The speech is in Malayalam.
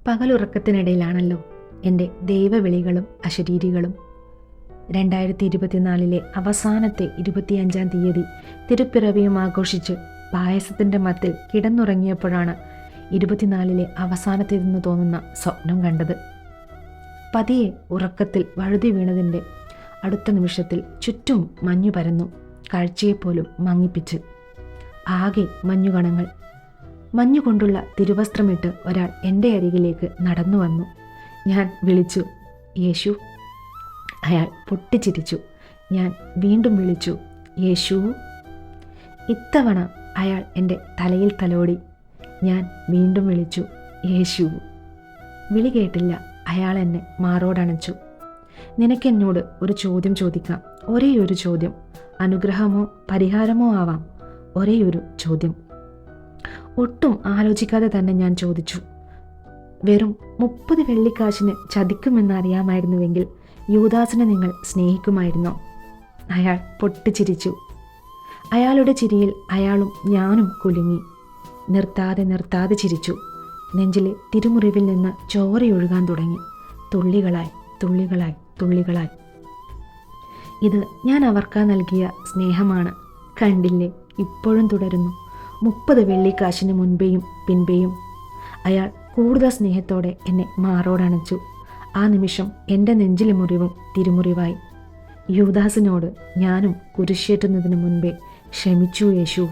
പകലുറക്കത്തിനിടയിലാണല്ലോ എൻ്റെ ദൈവവിളികളും അശരീരികളും. 2024 അവസാനത്തെ 25-ാം തീയതി തിരുപ്പിറവിയും ആഘോഷിച്ച് പായസത്തിൻ്റെ മത്തിൽ കിടന്നുറങ്ങിയപ്പോഴാണ് 24 അവസാനത്തേതെന്ന് തോന്നുന്ന സ്വപ്നം കണ്ടത്. പതിയെ ഉറക്കത്തിൽ വഴുതി വീണതിൻ്റെ അടുത്ത നിമിഷത്തിൽ ചുറ്റും മഞ്ഞു പരന്നു, കാഴ്ചയെപ്പോലും മങ്ങിപ്പിച്ച്. ആകെ മഞ്ഞുകണങ്ങൾ. മഞ്ഞുകൊണ്ടുള്ള തിരുവസ്ത്രമിട്ട് ഒരാൾ എൻ്റെ അരികിലേക്ക് നടന്നു വന്നു. ഞാൻ വിളിച്ചു, യേശു. അയാൾ പൊട്ടിച്ചിരിച്ചു. ഞാൻ വീണ്ടും വിളിച്ചു, യേശു. ഇത്തവണ അയാൾ എൻ്റെ തലയിൽ തലോടി. ഞാൻ വീണ്ടും വിളിച്ചു, യേശു. വിളി കേട്ടില്ല. അയാൾ എന്നെ മാറോടണച്ചു. നിനക്കെന്നോട് ഒരു ചോദ്യം ചോദിക്കാം. ഒരേ ഒരു ചോദ്യം. അനുഗ്രഹമോ പരിഹാരമോ ആവാം. ഒരേ ഒരു ചോദ്യം. ഒട്ടും ആലോചിക്കാതെ തന്നെ ഞാൻ ചോദിച്ചു. വെറും 30 വെള്ളിക്കാശിന് ചതിക്കുമെന്നറിയാമായിരുന്നുവെങ്കിൽ യൂദാസിനെ നിങ്ങൾ സ്നേഹിക്കുമായിരുന്നോ? അയാൾ പൊട്ടിച്ചിരിച്ചു. അയാളുടെ ചിരിയിൽ അയാളും ഞാനും കുലുങ്ങി. നിർത്താതെ ചിരിച്ചു. നെഞ്ചിലെ തിരുമുറിവിൽ നിന്ന് ചോരയൊഴുകാൻ തുടങ്ങി, തുള്ളികളായി തുള്ളികളായി തുള്ളികളായി. ഇത് ഞാൻ അവർക്ക് നൽകിയ സ്നേഹമാണ്. കണ്ടില്ലേ, ഇപ്പോഴും തുടരുന്നു. 30 വെള്ളിക്കാശിന് മുൻപേയും പിൻപേയും. അയാൾ കൂടുതൽ സ്നേഹത്തോടെ എന്നെ മാറോടണച്ചു. ആ നിമിഷം എൻ്റെ നെഞ്ചിലെ മുറിവും തിരുമുറിവായി. യൂദാസിനോട് ഞാനും കുരിശേറ്റുന്നതിന് മുൻപേ ക്ഷമിച്ചു യേശു.